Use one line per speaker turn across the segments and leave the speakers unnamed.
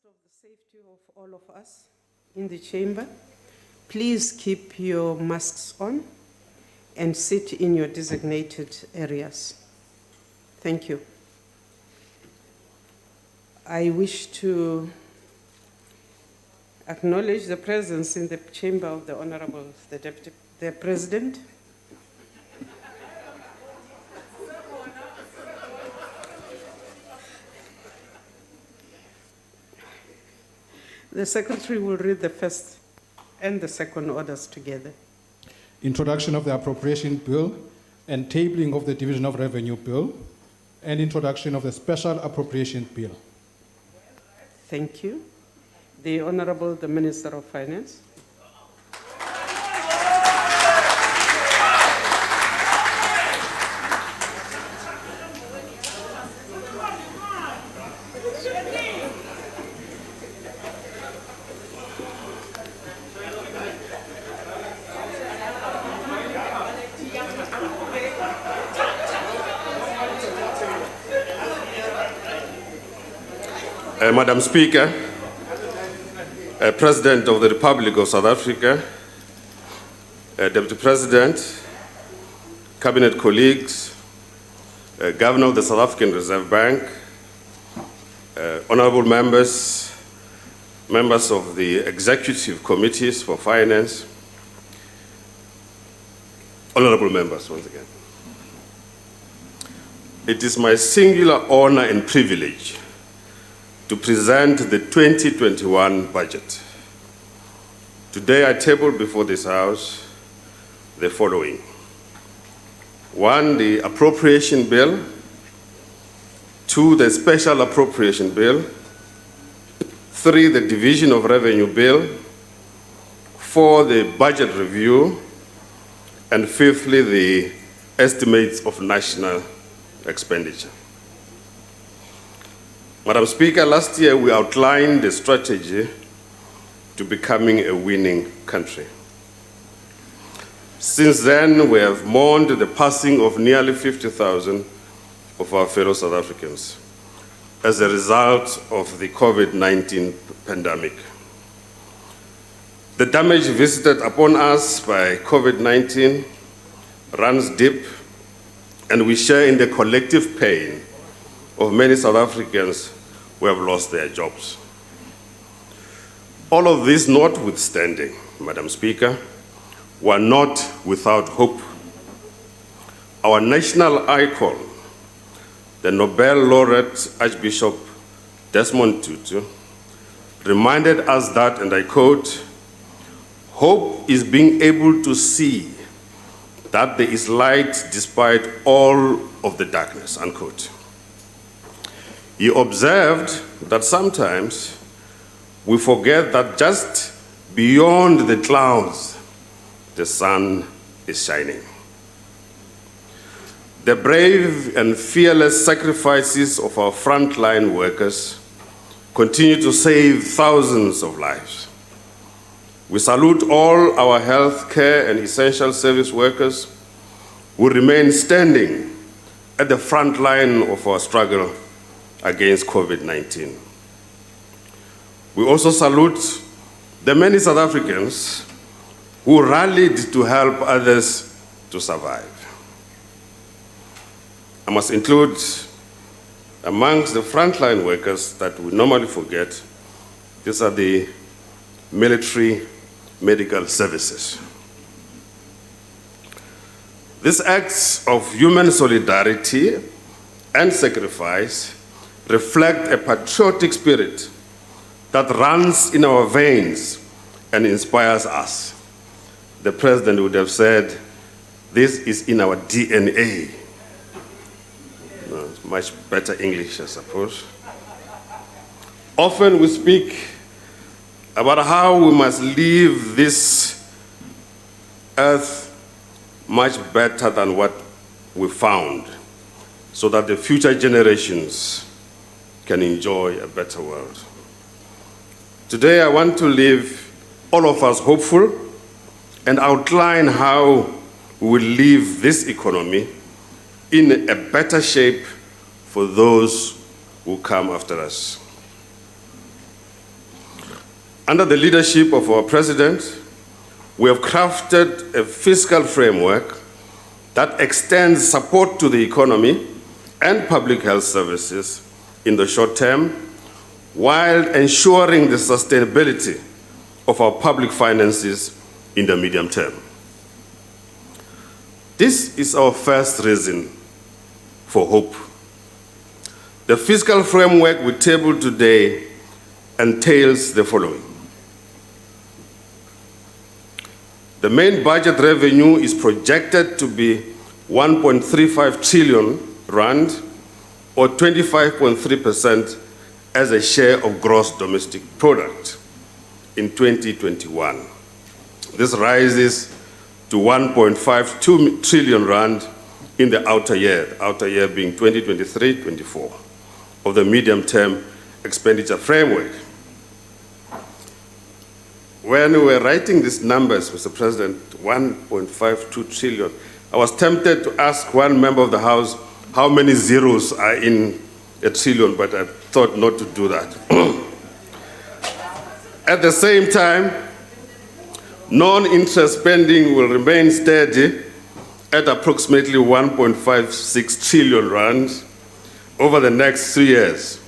of the safety of all of us in the chamber, please keep your masks on and sit in your designated areas. Thank you. I wish to acknowledge the presence in the chamber of the Honorable, the President. The Secretary will read the first and the second orders together.
Introduction of the Appropriation Bill and tabling of the Division of Revenue Bill and introduction of the Special Appropriation Bill.
Thank you. The Honorable, the Minister of Finance.
Madam Speaker, President of the Republic of South Africa, Deputy President, Cabinet colleagues, Governor of the South African Reserve Bank, honorable members, members of the executive committees for finance, honorable members once again. It is my singular honor and privilege to present the 2021 budget. Today I table before this House the following. 1, the Appropriation Bill. 2, the Special Appropriation Bill. 3, the Division of Revenue Bill. 4, the Budget Review. And 5thly, the Estimates of National Expenditure. Madam Speaker, last year we outlined a strategy to becoming a winning country. Since then, we have mourned the passing of nearly 50,000 of our fellow South Africans as a result of the COVID-19 pandemic. The damage visited upon us by COVID-19 runs deep, and we share in the collective pain of many South Africans who have lost their jobs. All of this notwithstanding, Madam Speaker, we are not without hope. Our national icon, the Nobel laureate Archbishop Desmond Tutu, reminded us that, and I quote, "Hope is being able to see that there is light despite all of the darkness," unquote. He observed that sometimes we forget that just beyond the clouds, the sun is shining. The brave and fearless sacrifices of our frontline workers continue to save thousands of lives. We salute all our health care and essential service workers who remain standing at the front line of our struggle against COVID-19. We also salute the many South Africans who rallied to help others to survive. I must include amongst the frontline workers that we normally forget, these are the military medical services. These acts of human solidarity and sacrifice reflect a patriotic spirit that runs in our veins and inspires us. The President would have said, this is in our DNA. No, much better English, I suppose. Often we speak about how we must leave this earth much better than what we found, so that the future generations can enjoy a better world. Today, I want to leave all of us hopeful and outline how we will leave this economy in a better shape for those who come after us. Under the leadership of our President, we have crafted a fiscal framework that extends support to the economy and public health services in the short term, while ensuring the sustainability of our public finances in the medium term. This is our first reason for hope. The fiscal framework we table today entails the following. The main budget revenue is projected to be 1.35 trillion rand, or 25.3% as a share of gross domestic product in 2021. This rises to 1.52 trillion rand in the outer year being 2023-24 of the medium-term expenditure framework. When we were writing these numbers, Mr. President, 1.52 trillion, I was tempted to ask one member of the House how many zeros are in a trillion, but I thought not to do that. At the same time, non-interest spending will remain steady at approximately 1.56 trillion rand over the next 3 years,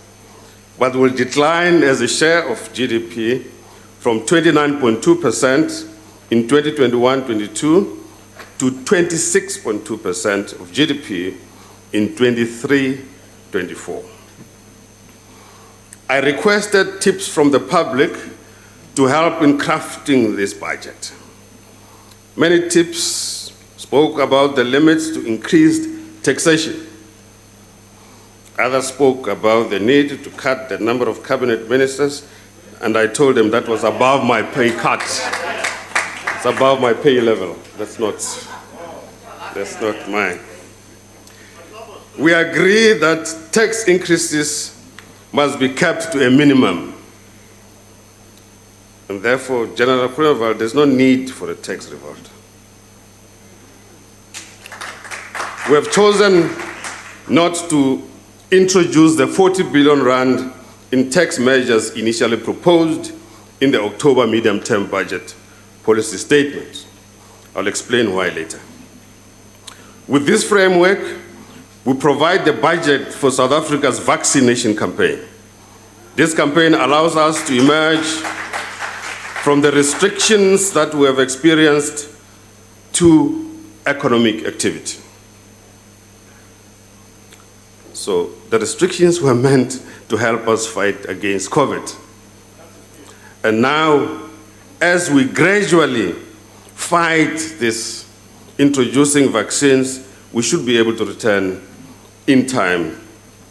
but will decline as a share of GDP from 29.2% in 2021-22 to 26.2% of GDP in 23-24. I requested tips from the public to help in crafting this budget. Many tips spoke about the limits to increased taxation. Others spoke about the need to cut the number of cabinet ministers, and I told them that was above my pay cut. It's above my pay level. That's not mine. We agree that tax increases must be kept to a minimum. And therefore, General approval, there's no need for a tax revolt. We have chosen not to introduce the 40 billion rand in tax measures initially proposed in the October medium-term budget policy statement. I'll explain why later. With this framework, we provide the budget for South Africa's vaccination campaign. This campaign allows us to emerge from the restrictions that we have experienced to economic activity. So the restrictions were meant to help us fight against COVID. And now, as we gradually fight this, introducing vaccines, we should be able to return in time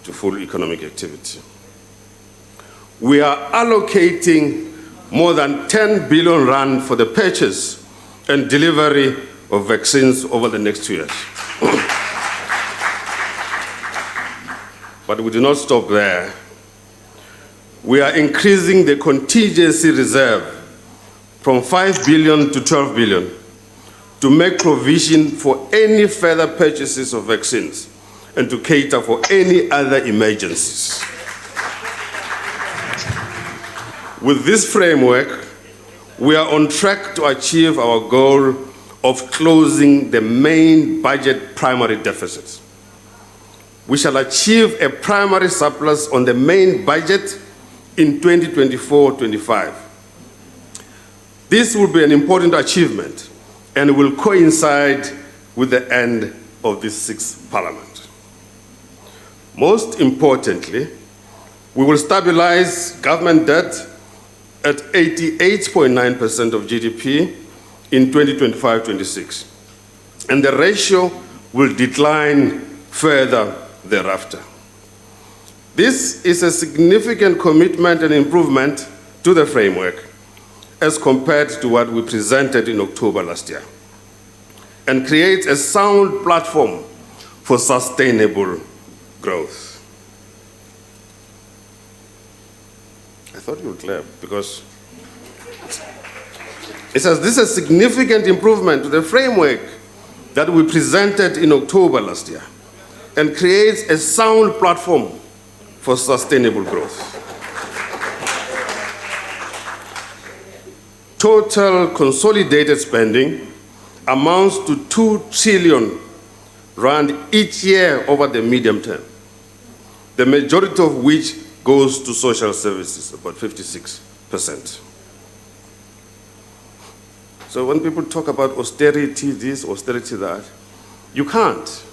to full economic activity. We are allocating more than 10 billion rand for the purchase and delivery of vaccines over the next 2 years. But we do not stop there. We are increasing the contingency reserve from 5 billion to 12 billion to make provision for any further purchases of vaccines and to cater for any other emergencies. With this framework, we are on track to achieve our goal of closing the main budget primary deficit. We shall achieve a primary surplus on the main budget in 2024-25. This will be an important achievement and will coincide with the end of this sixth parliament. Most importantly, we will stabilize government debt at 88.9% of GDP in 2025-26, and the ratio will decline further thereafter. This is a significant commitment and improvement to the framework as compared to what we presented in October last year, and creates a sound platform for sustainable growth. I thought you would clap because it says this is a significant improvement to the framework that we presented in October last year and creates a sound platform for sustainable growth. total consolidated spending amounts to 2 trillion rand each year over the medium term, the majority of which goes to social services, about 56%. So when people talk about austerity this, austerity that, you can't.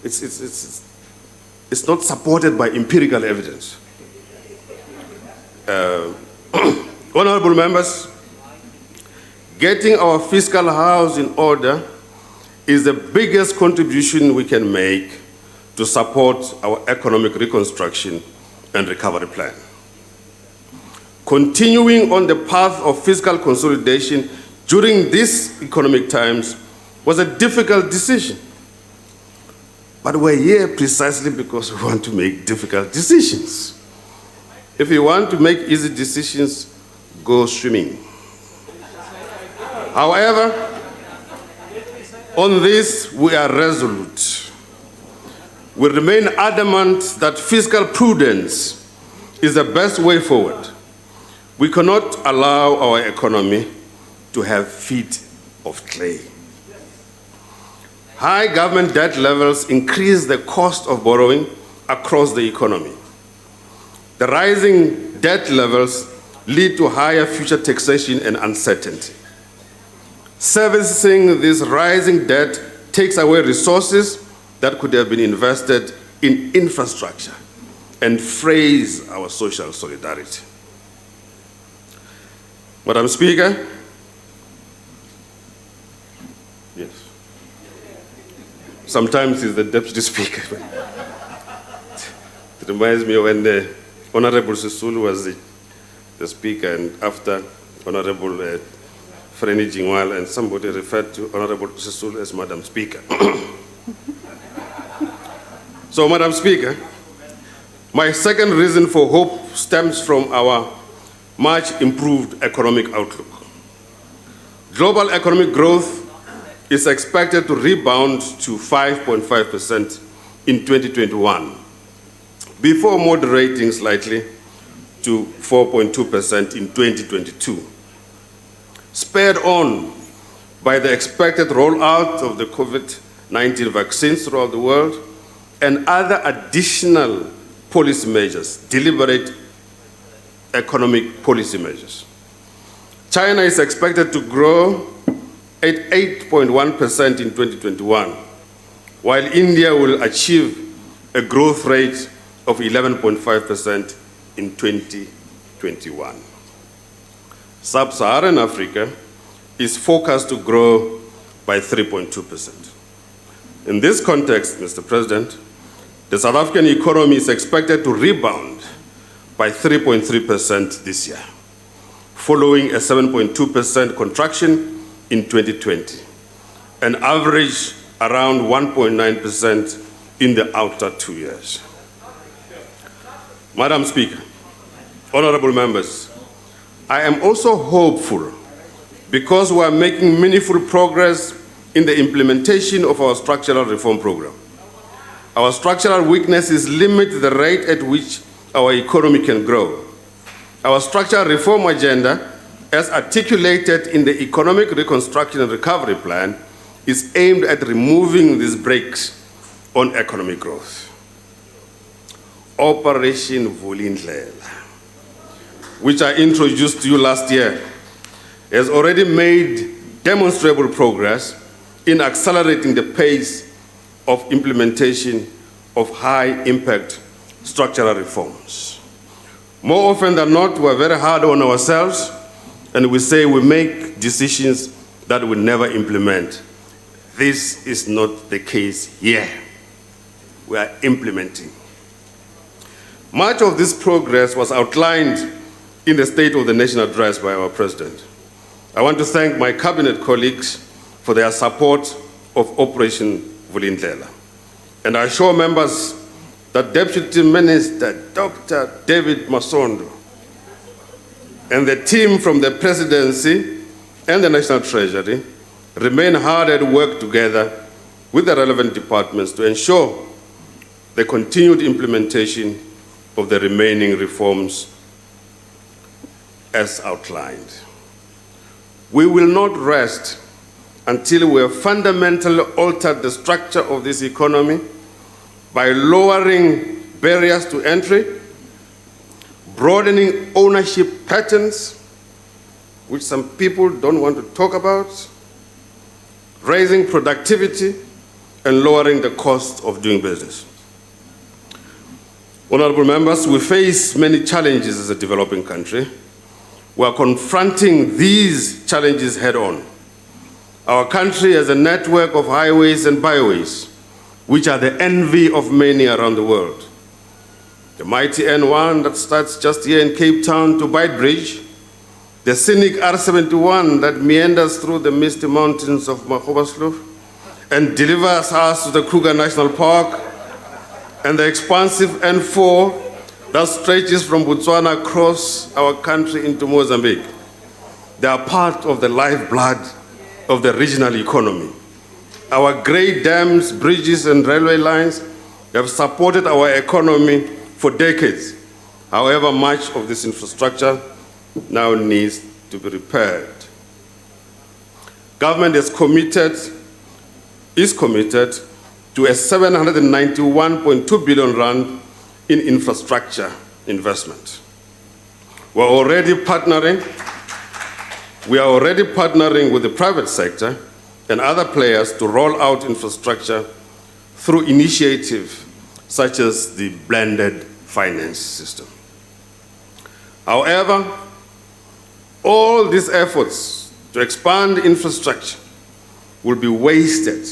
It's not supported by empirical evidence. Honorable members, getting our fiscal house in order is the biggest contribution we can make to support our economic reconstruction and recovery plan. Continuing on the path of fiscal consolidation during these economic times was a difficult decision. But we're here precisely because we want to make difficult decisions. If you want to make easy decisions, go swimming. However, on this, we are resolute. We remain adamant that fiscal prudence is the best way forward. We cannot allow our economy to have feet of clay. High government debt levels increase the cost of borrowing across the economy. The rising debt levels lead to higher future taxation and uncertainty. Servicing this rising debt takes away resources that could have been invested in infrastructure and frays our social solidarity. Madam Speaker, yes. Sometimes it's the Deputy Speaker. It reminds me of when the Honorable Sisulu was the Speaker, and after Honorable Freni Jingwal, and somebody referred to Honorable Sisulu as Madam Speaker. So, Madam Speaker, my second reason for hope stems from our much improved economic outlook. Global economic growth is expected to rebound to 5.5% in 2021, before moderating slightly to 4.2% in 2022, spurred on by the expected rollout of the COVID-19 vaccines throughout the world and other additional policy measures, deliberate economic policy measures. China is expected to grow at 8.1% in 2021, while India will achieve a growth rate of 11.5% in 2021. Sub-Saharan Africa is forecast to grow by 3.2%. In this context, Mr. President, the South African economy is expected to rebound by 3.3% this year, following a 7.2% contraction in 2020, and average around 1.9% in the outer 2 years. Madam Speaker, honorable members, I am also hopeful because we are making meaningful progress in the implementation of our structural reform program. Our structural weaknesses limit the rate at which our economy can grow. Our structural reform agenda, as articulated in the Economic Reconstruction and Recovery Plan, is aimed at removing these brakes on economic growth. Operation Vulindlela, which I introduced to you last year, has already made demonstrable progress in accelerating the pace of implementation of high-impact structural reforms. More often than not, we're very hard on ourselves, and we say we make decisions that we never implement. This is not the case here. We are implementing. Much of this progress was outlined in the State of the Nation address by our President. I want to thank my cabinet colleagues for their support of Operation Vulindlela. And I assure members that Deputy Minister Dr. David Masondo and the team from the Presidency and the National Treasury remain hard at work together with the relevant departments to ensure the continued implementation of the remaining reforms as outlined. We will not rest until we have fundamentally altered the structure of this economy by lowering barriers to entry, broadening ownership patterns, which some people don't want to talk about, raising productivity, and lowering the cost of doing business. Honorable members, we face many challenges as a developing country. We are confronting these challenges head-on. Our country has a network of highways and byways, which are the envy of many around the world. The mighty N1 that starts just here in Cape Town to Beitbridge, the scenic R71 that meanders through the misty mountains of Mahobaslof and delivers us to the Kruger National Park, and the expansive N4 that stretches from Botswana across our country into Mozambique. They are part of the lifeblood of the regional economy. Our great dams, bridges, and railway lines have supported our economy for decades. However, much of this infrastructure now needs to be repaired. Government is committed to a 791.2 billion rand in infrastructure investment. We are already partnering with the private sector and other players to roll out infrastructure through initiatives such as the blended finance system. However, all these efforts to expand infrastructure will be wasted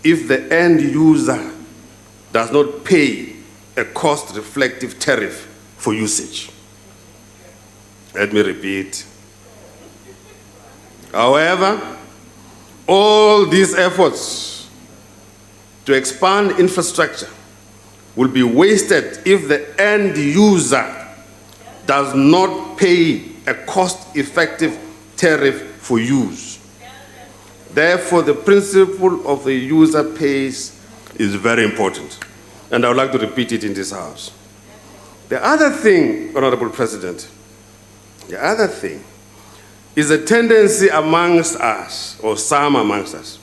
if the end user does not pay a cost-reflective tariff for usage. Let me repeat. However, all these efforts to expand infrastructure will be wasted if the end user does not pay a cost-effective tariff for use. Therefore, the principle of the user pays is very important, and I would like to repeat it in this House. The other thing, Honorable President, the other thing is a tendency amongst us, or some amongst us,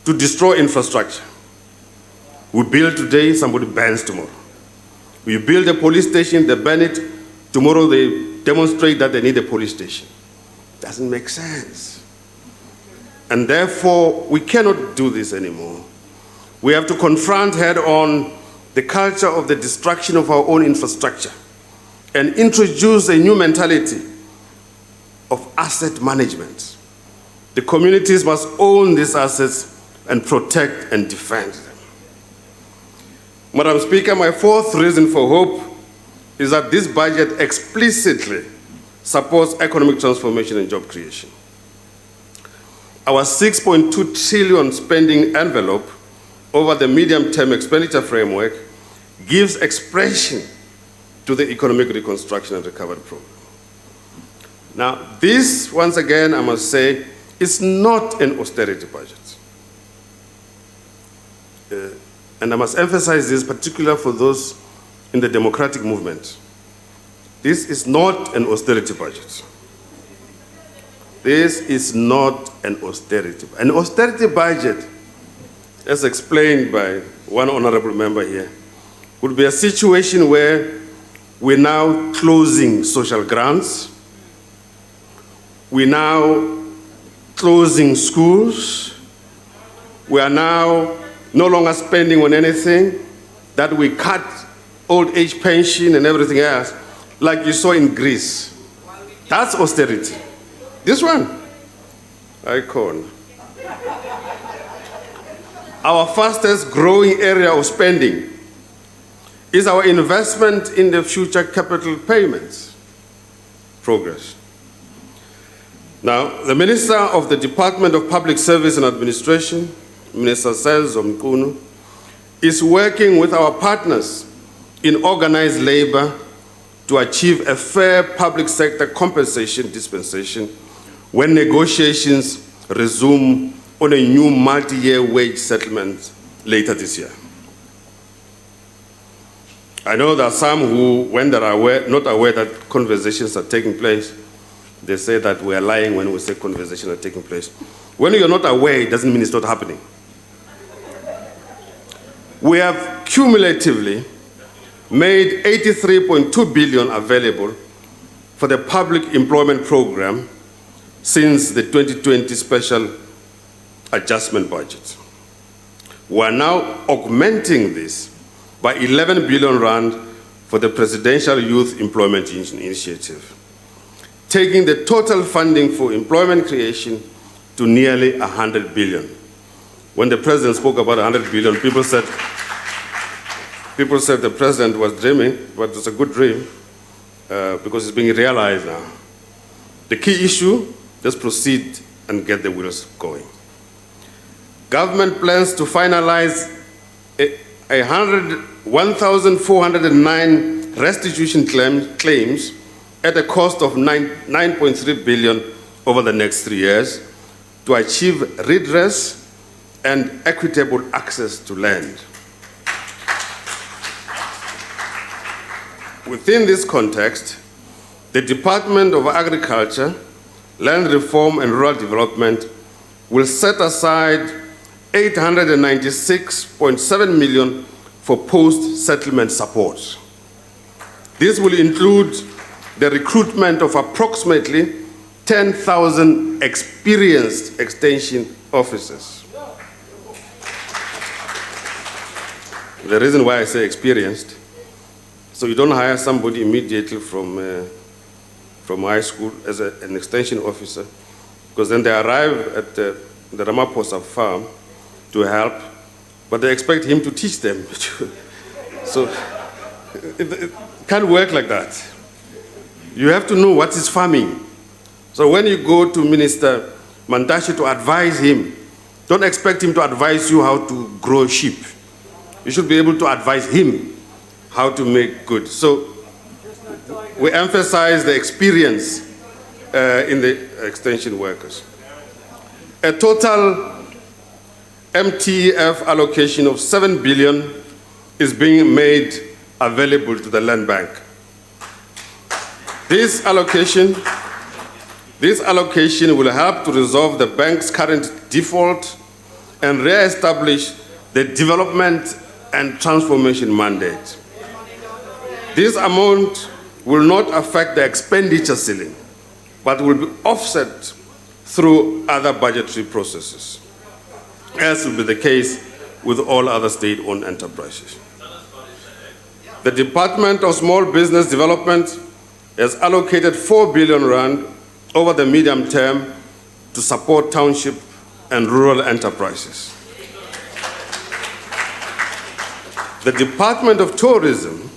to destroy infrastructure. We build today, somebody bans tomorrow. We build a police station, they ban it, tomorrow they demonstrate that they need a police station. Doesn't make sense. And therefore, we cannot do this anymore. We have to confront head-on the culture of the destruction of our own infrastructure and introduce a new mentality of asset management. The communities must own these assets and protect and defend them. Madam Speaker, my fourth reason for hope is that this budget explicitly supports economic transformation and job creation. Our 6.2 trillion spending envelope over the medium-term expenditure framework gives expression to the economic reconstruction and recovery program. Now, this, once again, I must say, is not an austerity budget. And I must emphasize this, particularly for those in the democratic movement. This is not an austerity budget. This is not an austerity. An austerity budget, as explained by one honorable member here, would be a situation where we're now closing social grants, we're now closing schools, we are now no longer spending on anything, that we cut old age pension and everything else, like you saw in Greece. That's austerity. This one, icon. Our fastest growing area of spending is our investment in the future capital payments progress. Now, the Minister of the Department of Public Service and Administration, Minister Celso Mkunu, is working with our partners in organized labor to achieve a fair public sector compensation dispensation when negotiations resume on a new multi-year wage settlement later this year. I know there are some who, when they are not aware that conversations are taking place, They say that we are lying when we say conversations are taking place. When you're not aware, it doesn't mean it's not happening. We have cumulatively made 83.2 billion available for the public employment program since the 2020 special adjustment budget. We are now augmenting this by 11 billion rand for the Presidential Youth Employment Initiative, taking the total funding for employment creation to nearly 100 billion. When the president spoke about 100 billion, people said the president was dreaming, but it's a good dream because it's being realized now. The key issue, just proceed and get the wheels going. Government plans to finalize 1,409 restitution claims at a cost of 9.3 billion over the next 3 years to achieve redress and equitable access to land. Within this context, the Department of Agriculture, Land Reform and Rural Development will set aside 896.7 million for post-settlement support. This will include the recruitment of approximately 10,000 experienced extension officers. The reason why I say experienced, so you don't hire somebody immediately from high school as an extension officer, because then they arrive at the Ramaphosa farm to help, but they expect him to teach them. So it can't work like that. You have to know what is farming. So when you go to Minister Mantashe to advise him, don't expect him to advise you how to grow sheep. You should be able to advise him how to make good. So we emphasize the experience in the extension workers. A total MTEF allocation of 7 billion is being made available to the Land Bank. This allocation will help to resolve the bank's current default and re-establish the development and transformation mandate. This amount will not affect the expenditure ceiling, but will be offset through other budgetary processes, as will be the case with all other state-owned enterprises. The Department of Small Business Development has allocated 4 billion rand over the medium term to support township and rural enterprises. The Department of Tourism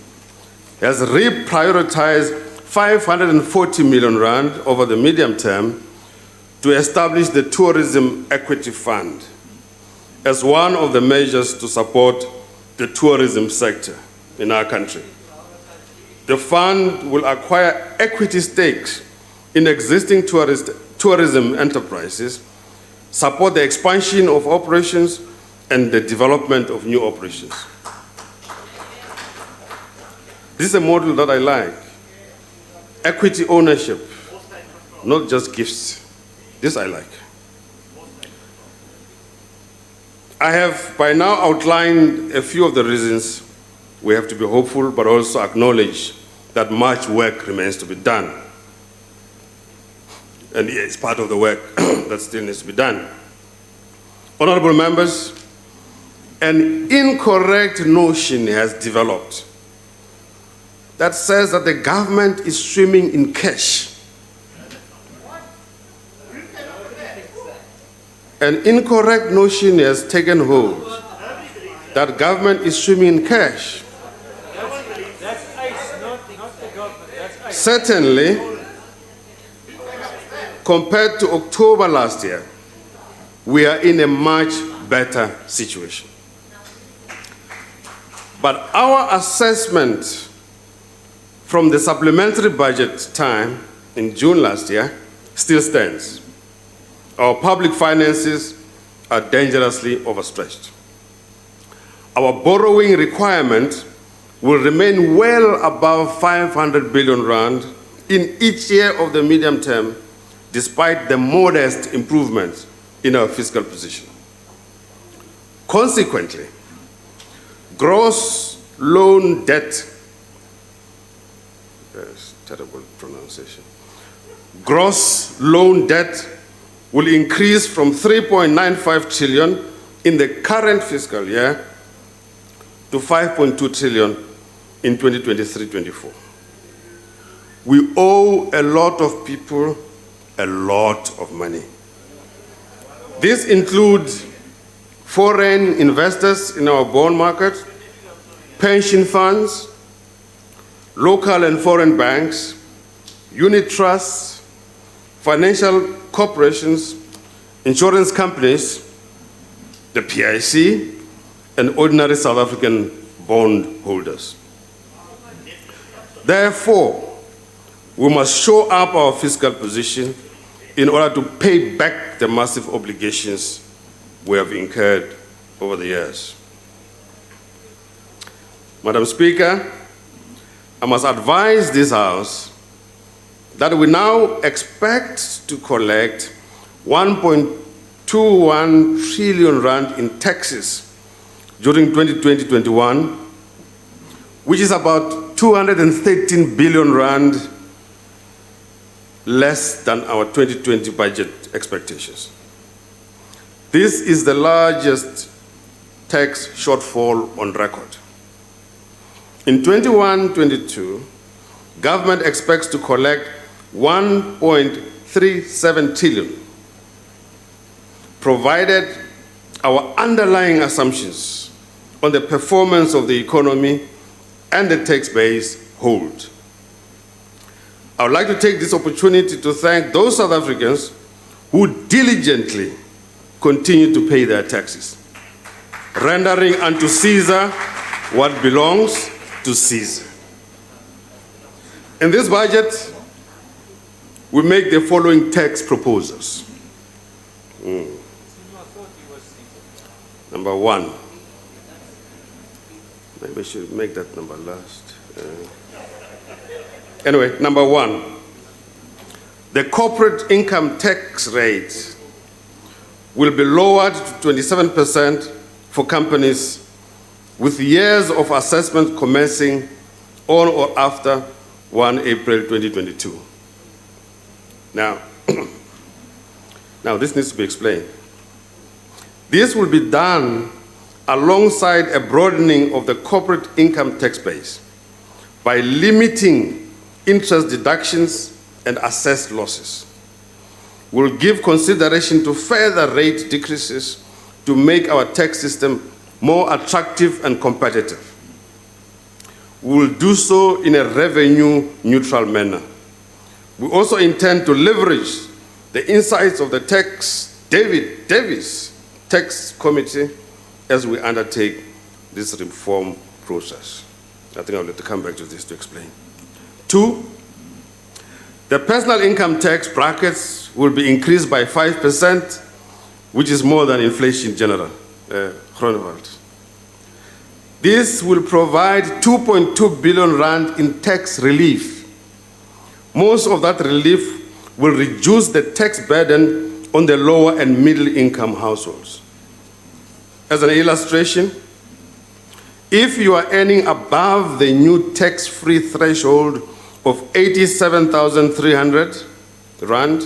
has reprioritized 540 million rand over the medium term to establish the Tourism Equity Fund as one of the measures to support the tourism sector in our country. The fund will acquire equity stakes in existing tourism enterprises, support the expansion of operations, and the development of new operations. This is a model that I like. Equity ownership, not just gifts. This I like. I have by now outlined a few of the reasons we have to be hopeful, but also acknowledge that much work remains to be done. And it's part of the work that still needs to be done. Honorable members, an incorrect notion has developed that says that the government is swimming in cash. An incorrect notion has taken hold that government is swimming in cash. Certainly, compared to October last year, we are in a much better situation. But our assessment from the supplementary budget time in June last year still stands. Our public finances are dangerously overstretched. Our borrowing requirement will remain well above 500 billion rand in each year of the medium term, despite the modest improvements in our fiscal position. Consequently, gross loan debt, terrible pronunciation, gross loan debt will increase from 3.95 trillion in the current fiscal year to 5.2 trillion in 2023-24. We owe a lot of people a lot of money. This includes foreign investors in our bond market, pension funds, local and foreign banks, unit trusts, financial corporations, insurance companies, the PIC, and ordinary South African bond holders. Therefore, we must shore up our fiscal position in order to pay back the massive obligations we have incurred over the years. Madam Speaker, I must advise this House that we now expect to collect 1.21 trillion rand in taxes during 2020-21, which is about 213 billion rand less than our 2020 budget expectations. This is the largest tax shortfall on record. In 21-22, government expects to collect 1.37 trillion, provided our underlying assumptions on the performance of the economy and the tax base hold. I would like to take this opportunity to thank those South Africans who diligently continue to pay their taxes, rendering unto Caesar what belongs to Caesar. In this budget, we make the following tax proposals. Number one, maybe I should make that number last. Anyway, number one, the corporate income tax rate will be lowered to 27% for companies with years of assessment commencing on or after 1 April 2022. Now, this needs to be explained. This will be done alongside a broadening of the corporate income tax base by limiting interest deductions and assessed losses. We'll give consideration to further rate decreases to make our tax system more attractive and competitive. We will do so in a revenue-neutral manner. We also intend to leverage the insights of the Davis Tax Committee as we undertake this reform process. I think I'll have to come back to this to explain. 2, the personal income tax brackets will be increased by 5%, which is more than inflation in general. Groenewald. This will provide 2.2 billion rand in tax relief. Most of that relief will reduce the tax burden on the lower and middle income households. As an illustration, if you are earning above the new tax-free threshold of 87,300 rand,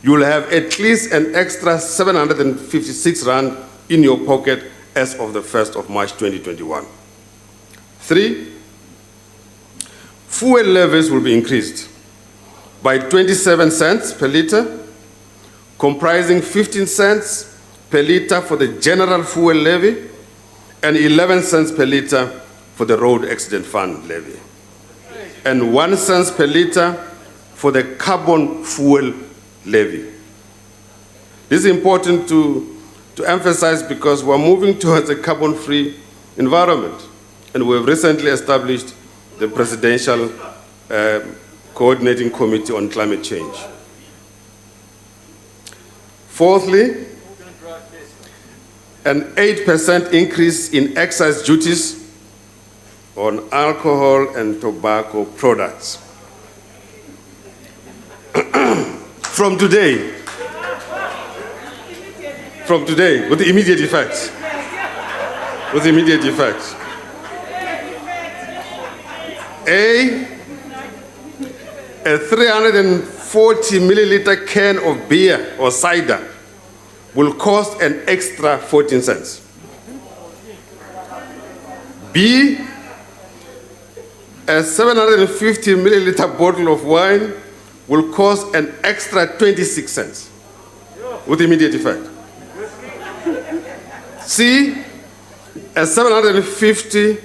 you will have at least an extra 756 rand in your pocket as of the 1st of March 2021. 3, fuel levies will be increased by 27 cents per litre, comprising 15 cents per litre for the general fuel levy and 11 cents per litre for the road accident fund levy, and 1 cent per litre for the carbon fuel levy. This is important to emphasize because we're moving towards a carbon-free environment, and we have recently established the Presidential Coordinating Committee on Climate Change. Fourthly, an 8% increase in excise duties on alcohol and tobacco products. from today, with immediate effect. With immediate effect. A 340 milliliter can of beer or cider will cost an extra 14 cents. B, a 750 milliliter bottle of wine will cost an extra 26 cents with immediate effect. C, a 750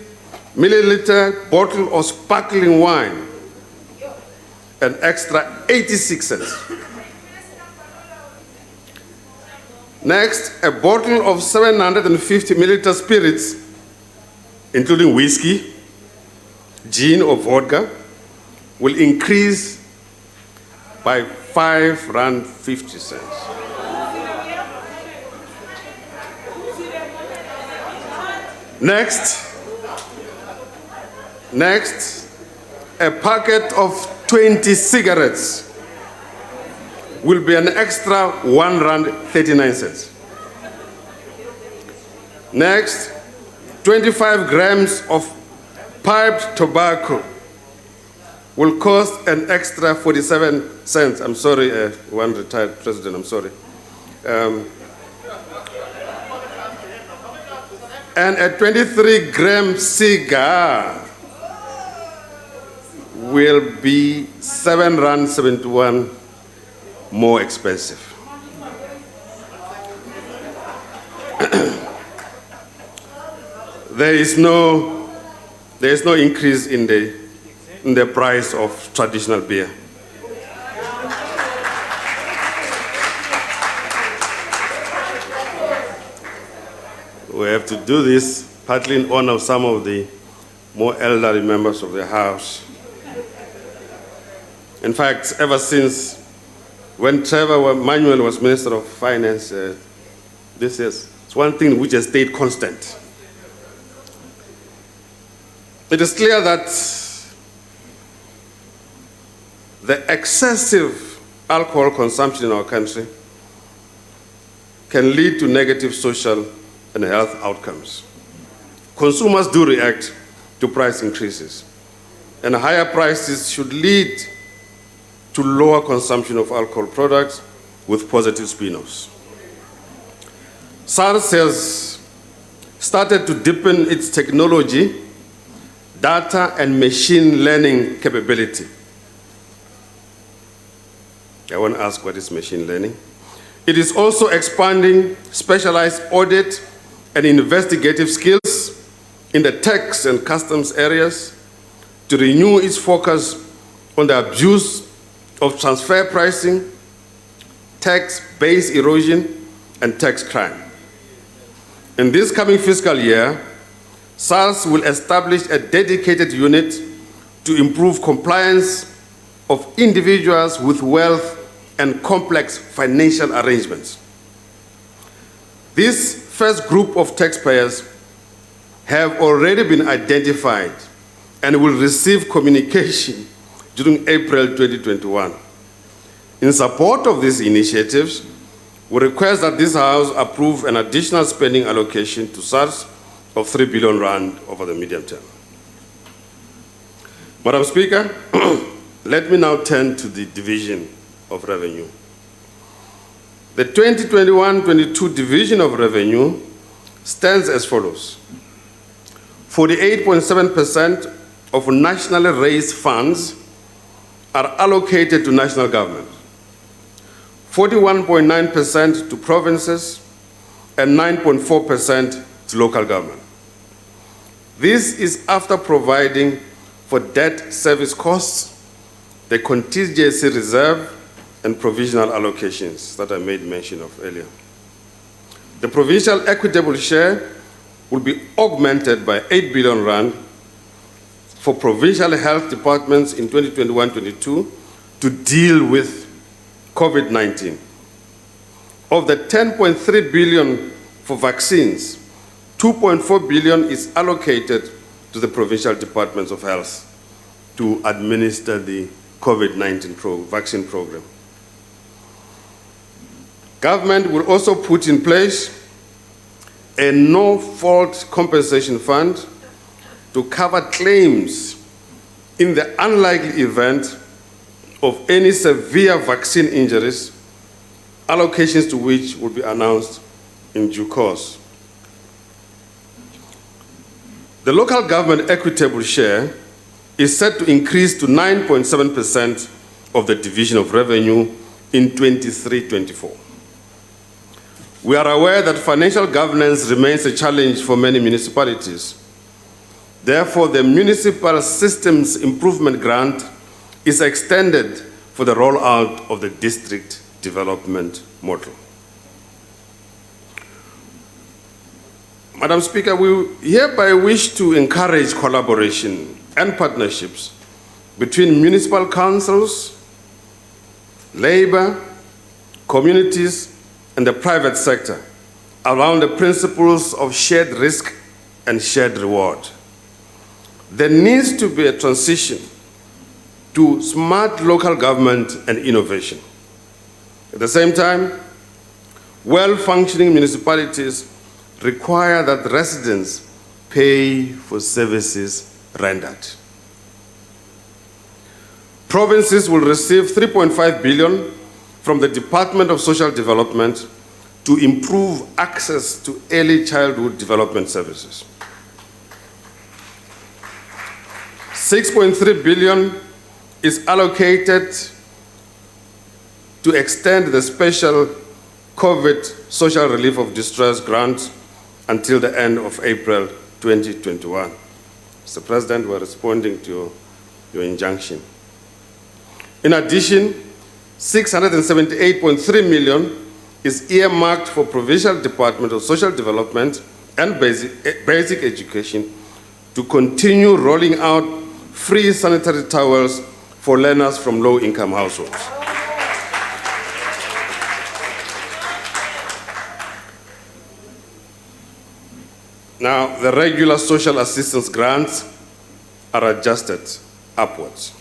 milliliter bottle of sparkling wine, an extra 86 cents. Next, a bottle of 750 milliliter spirits, including whiskey, gin or vodka, will increase by R5.50. Next, a packet of 20 cigarettes will be an extra R1.39. Next, 25 grams of piped tobacco will cost an extra 47 cents. I'm sorry, one retired president, I'm sorry. And a 23-gram cigar will be R7.71 more expensive. There is no increase in the price of traditional beer. We have to do this partly in honor of some of the more elderly members of the House. In fact, ever since when Trevor Manuel was Minister of Finance, it's one thing which has stayed constant. It is clear that the excessive alcohol consumption in our country can lead to negative social and health outcomes. Consumers do react to price increases, and higher prices should lead to lower consumption of alcohol products with positive spin-offs. SARS has started to deepen its technology, data, and machine learning capability. I want to ask, what is machine learning? It is also expanding specialized audit and investigative skills in the tax and customs areas to renew its focus on the abuse of transfer pricing, tax base erosion, and tax crime. In this coming fiscal year, SARS will establish a dedicated unit to improve compliance of individuals with wealth and complex financial arrangements. This first group of taxpayers have already been identified and will receive communication during April 2021. In support of these initiatives, we request that this House approve an additional spending allocation to SARS of R3 billion over the medium term. Madam Speaker, let me now turn to the division of revenue. The 2021-22 division of revenue stands as follows. 48.7% of nationally raised funds are allocated to national government, 41.9% to provinces, and 9.4% to local government. This is after providing for debt service costs, the contingency reserve, and provisional allocations that I made mention of earlier. The provincial equitable share will be augmented by R8 billion for provincial health departments in 2021-22 to deal with COVID-19. Of the 10.3 billion for vaccines, 2.4 billion is allocated to the provincial departments of health to administer the COVID-19 vaccine program. Government will also put in place a no-fault compensation fund to cover claims in the unlikely event of any severe vaccine injuries, allocations to which will be announced in due course. The local government equitable share is set to increase to 9.7% of the division of revenue in 23-24. We are aware that financial governance remains a challenge for many municipalities. Therefore, the Municipal Systems Improvement Grant is extended for the rollout of the district development model. Madam Speaker, we hereby wish to encourage collaboration and partnerships between municipal councils, labor, communities, and the private sector around the principles of shared risk and shared reward. There needs to be a transition to smart local government and innovation. At the same time, well-functioning municipalities require that residents pay for services rendered. Provinces will receive 3.5 billion from the Department of Social Development to improve access to early childhood development services. 6.3 billion is allocated to extend the special COVID Social Relief of Distress grant until the end of April 2021. Mr. President, we're responding to your injunction. In addition, 678.3 million is earmarked for Provincial Department of Social Development and Basic Education to continue rolling out free sanitary towels for learners from low-income households. Now, the regular social assistance grants are adjusted upwards.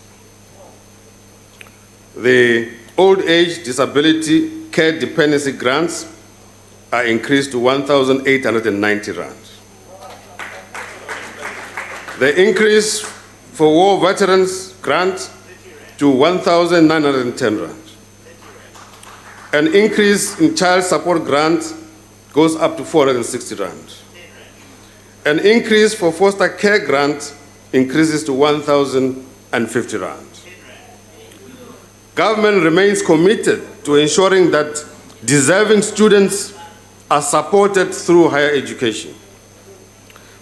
The old age disability care dependency grants are increased to 1,890 rand. The increase for war veterans grant to 1,910 rand. An increase in child support grant goes up to 460 rand. An increase for foster care grant increases to 1,050 rand. Government remains committed to ensuring that deserving students are supported through higher education.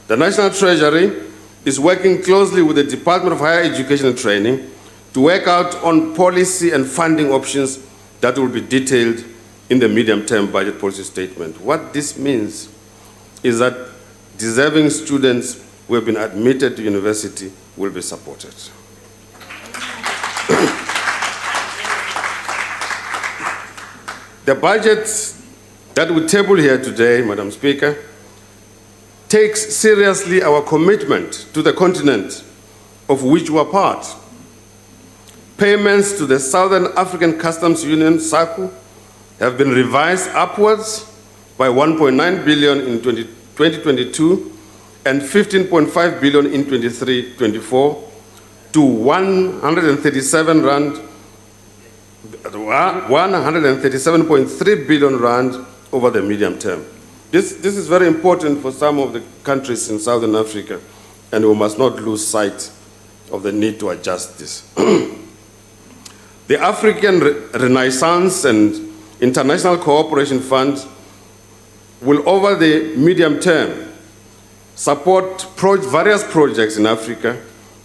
The National Treasury is working closely with the Department of Higher Education and Training to work out on policy and funding options that will be detailed in the medium-term budget policy statement. What this means is that deserving students who have been admitted to university will be supported. The budget that we table here today, Madam Speaker, takes seriously our commitment to the continent of which we are part. Payments to the Southern African Customs Union, SACU, have been revised upwards by 1.9 billion in 2022 and 15.5 billion in 23-24 to 137.3 billion rand over the medium term. This is very important for some of the countries in Southern Africa, and we must not lose sight of the need to adjust this. The African Renaissance and International Cooperation Fund will, over the medium term, support various projects in Africa,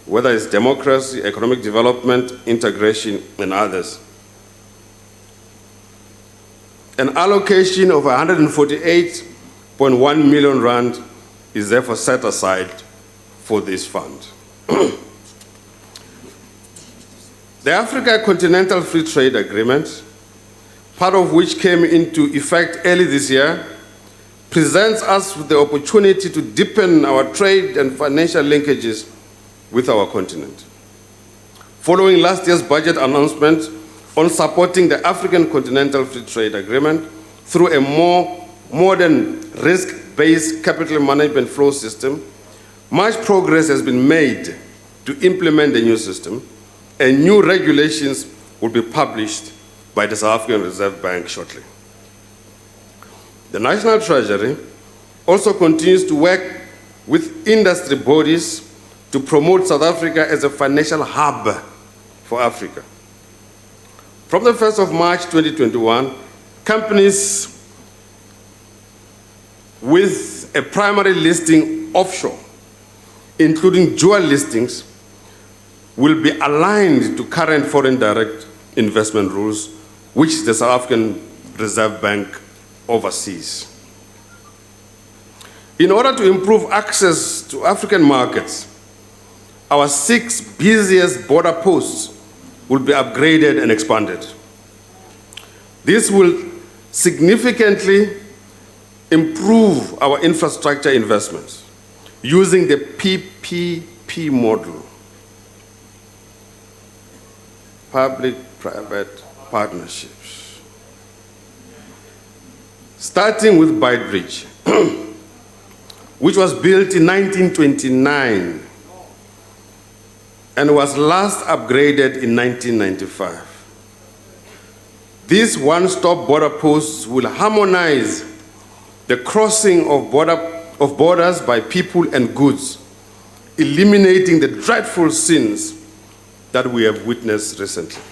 whether it's democracy, economic development, integration, and others. An allocation of 148.1 million rand is therefore set aside for this fund. The Africa Continental Free Trade Agreement, part of which came into effect early this year, presents us with the opportunity to deepen our trade and financial linkages with our continent. Following last year's budget announcement on supporting the African Continental Free Trade Agreement, through a more modern risk-based capital management flow system, much progress has been made to implement the new system, and new regulations will be published by the South African Reserve Bank shortly. The National Treasury also continues to work with industry bodies to promote South Africa as a financial hub for Africa. From the 1st of March 2021, companies with a primary listing offshore, including dual listings, will be aligned to current foreign direct investment rules, which the South African Reserve Bank oversees. In order to improve access to African markets, our 6 busiest border posts will be upgraded and expanded. This will significantly improve our infrastructure investments using the PPP model, public-private partnerships. Starting with Beitbridge, which was built in 1929 and was last upgraded in 1995. These one-stop border posts will harmonize the crossing of borders by people and goods, eliminating the dreadful sins that we have witnessed recently.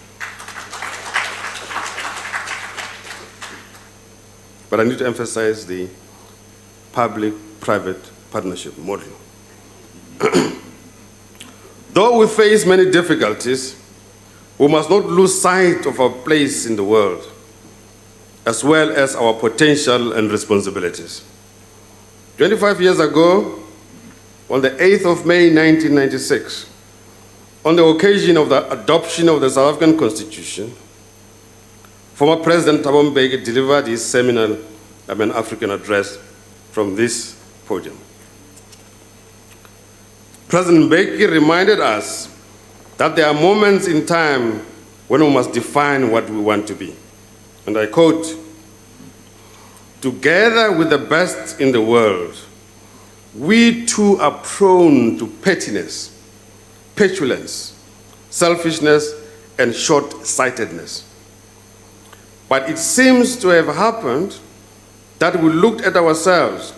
But I need to emphasize the public-private partnership model. Though we face many difficulties, we must not lose sight of our place in the world, as well as our potential and responsibilities. 25 years ago, on the 8th of May 1996, on the occasion of the adoption of the South African Constitution, former President Thabo Mbeki delivered his seminal African address from this podium. President Mbeki reminded us that there are moments in time when we must define what we want to be. And I quote, "Together with the best in the world, we too are prone to pettiness, petulance, selfishness, and short-sightedness. But it seems to have happened that we looked at ourselves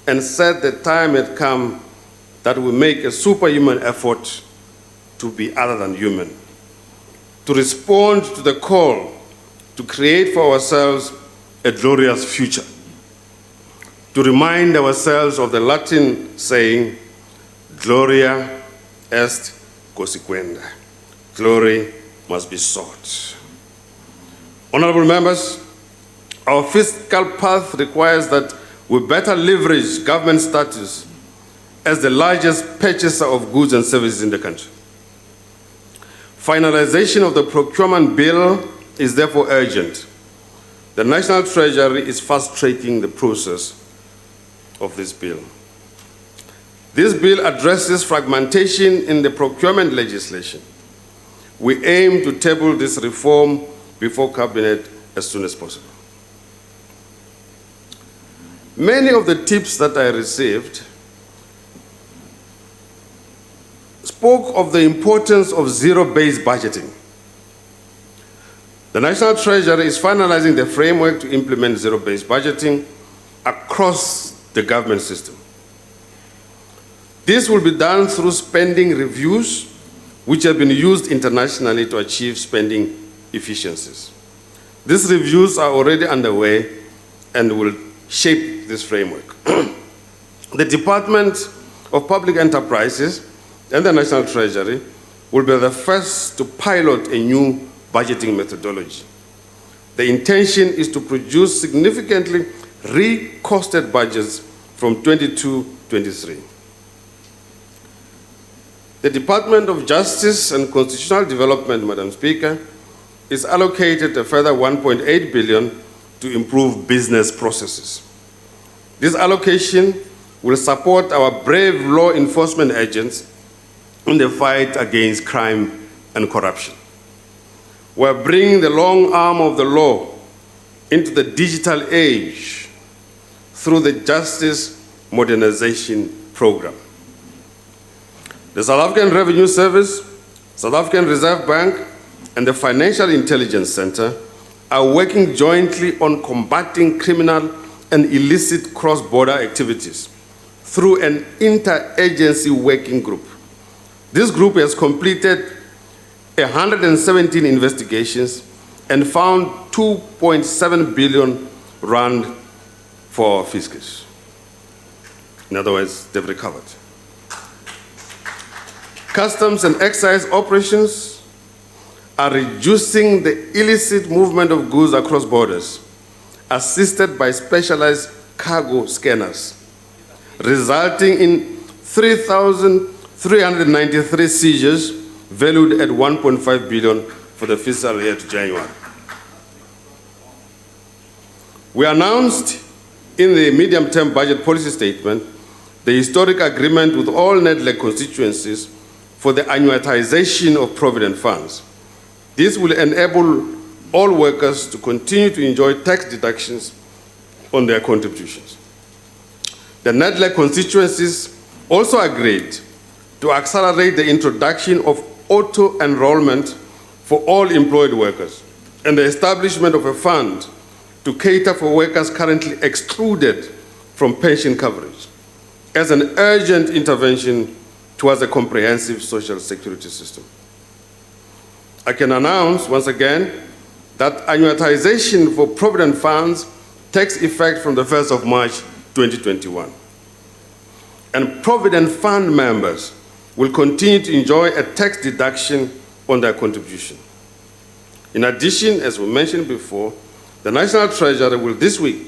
and said the time had come that we make a superhuman effort to be other than human, to respond to the call to create for ourselves a glorious future, to remind ourselves of the Latin saying, gloria est consequenda. Glory must be sought." Honorable members, our fiscal path requires that we better leverage government status as the largest purchaser of goods and services in the country. Finalization of the procurement bill is therefore urgent. The National Treasury is fast-tracking the process of this bill. This bill addresses fragmentation in the procurement legislation. We aim to table this reform before Cabinet as soon as possible. Many of the tips that I received spoke of the importance of zero-based budgeting. The National Treasury is finalizing the framework to implement zero-based budgeting across the government system. This will be done through spending reviews, which have been used internationally to achieve spending efficiencies. These reviews are already underway and will shape this framework. The Department of Public Enterprises and the National Treasury will be the first to pilot a new budgeting methodology. The intention is to produce significantly recosted budgets from 22-23. The Department of Justice and Constitutional Development, Madam Speaker, is allocated a further 1.8 billion to improve business processes. This allocation will support our brave law enforcement agents in the fight against crime and corruption. We're bringing the long arm of the law into the digital age through the Justice Modernization Program. The South African Revenue Service, South African Reserve Bank, and the Financial Intelligence Center are working jointly on combating criminal and illicit cross-border activities through an interagency working group. This group has completed 117 investigations and found 2.7 billion rand for fiscus. In other words, they've recovered. Customs and excise operations are reducing the illicit movement of goods across borders, assisted by specialized cargo scanners, resulting in 3,393 seizures valued at 1.5 billion for the fiscal year to January. We announced in the medium-term budget policy statement the historic agreement with all NEDLEC constituencies for the annuitization of provident funds. This will enable all workers to continue to enjoy tax deductions on their contributions. The NEDLEC constituencies also agreed to accelerate the introduction of auto-enrollment for all employed workers and the establishment of a fund to cater for workers currently excluded from pension coverage as an urgent intervention towards a comprehensive social security system. I can announce once again that annuitization for provident funds takes effect from the 1st of March 2021. And provident fund members will continue to enjoy a tax deduction on their contribution. In addition, as we mentioned before, the National Treasury will this week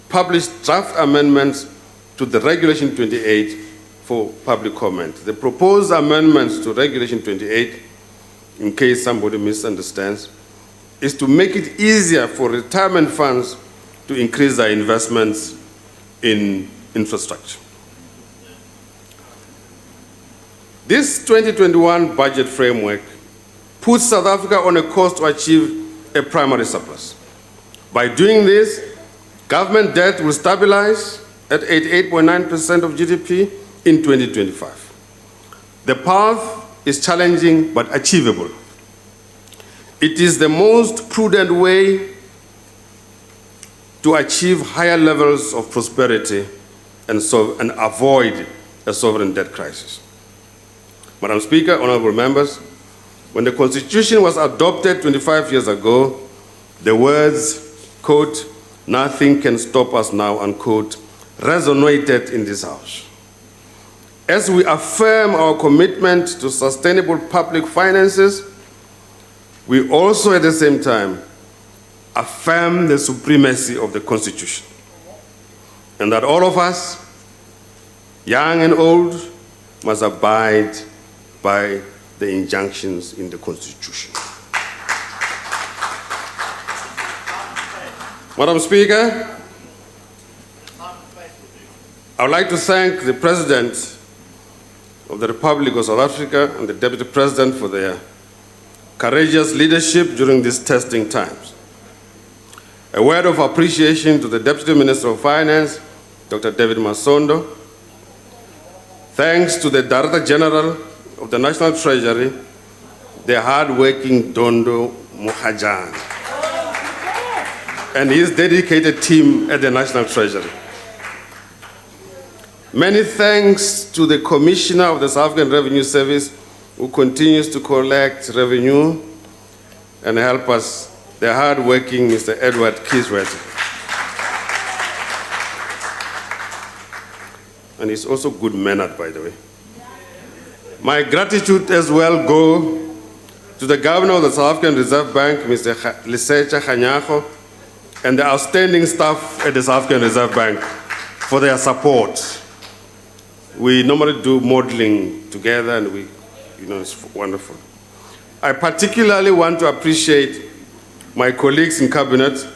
publish draft amendments to the Regulation 28 for public comment. The proposed amendments to Regulation 28, in case somebody misunderstands, is to make it easier for retirement funds to increase their investments in infrastructure. This 2021 budget framework puts South Africa on a course to achieve a primary surplus. By doing this, government debt will stabilize at 88.9% of GDP in 2025. The path is challenging but achievable. It is the most prudent way to achieve higher levels of prosperity and avoid a sovereign debt crisis. Madam Speaker, honorable members, when the Constitution was adopted 25 years ago, the words, quote, "Nothing can stop us now," unquote, resonated in this House. As we affirm our commitment to sustainable public finances, we also at the same time affirm the supremacy of the Constitution, and that all of us, young and old, must abide by the injunctions in the Constitution. Madam Speaker, I would like to thank the President of the Republic of South Africa and the Deputy President for their courageous leadership during these testing times. A word of appreciation to the Deputy Minister of Finance, Dr. David Masondo. Thanks to the Director General of the National Treasury, the hard-working Dondo Mohajan, and his dedicated team at the National Treasury. Many thanks to the Commissioner of the South African Revenue Service, who continues to collect revenue and help us, the hard-working Mr. Edward Kiswet. And he's also good-mannered, by the way. My gratitude as well go to the Governor of the South African Reserve Bank, Mr. Lisecha Kganyago, and the outstanding staff at the South African Reserve Bank for their support. We normally do modeling together, and it's wonderful. I particularly want to appreciate my colleagues in Cabinet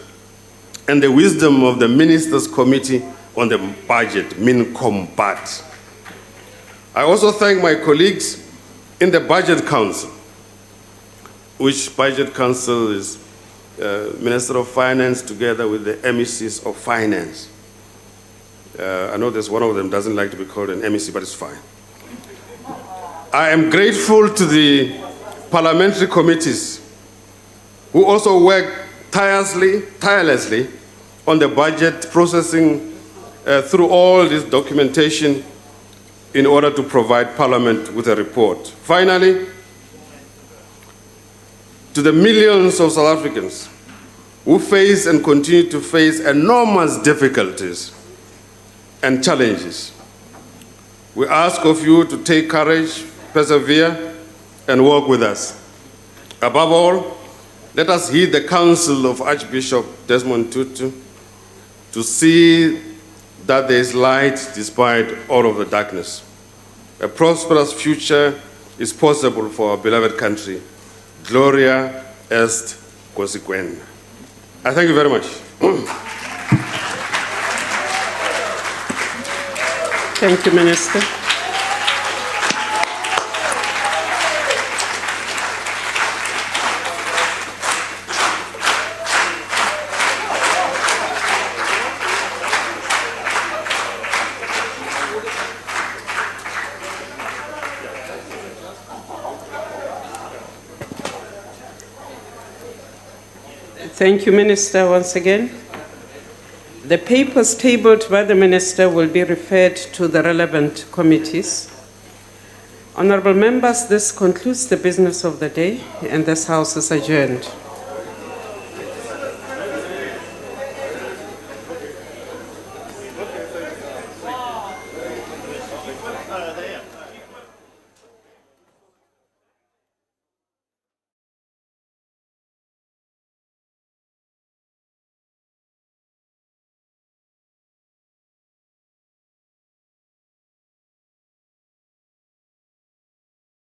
and the wisdom of the Ministers' Committee on the Budget, MINCOMBAT. I also thank my colleagues in the Budget Council, which Budget Council is Minister of Finance together with the MECs of Finance. I know there's one of them doesn't like to be called an MEC, but it's fine. I am grateful to the parliamentary committees who also work tirelessly on the budget processing through all this documentation in order to provide Parliament with a report. Finally, to the millions of South Africans who face and continue to face enormous difficulties and challenges, we ask of you to take courage, persevere, and work with us. Above all, let us heed the counsel of Archbishop Desmond Tutu to see that there is light despite all of the darkness. A prosperous future is possible for our beloved country. Gloria est consequent. I thank you very much.
Thank you, Minister. Thank you, Minister, once again. The papers tabled by the Minister will be referred to the relevant committees. Honourable members, this concludes the business of the day, and this House is adjourned.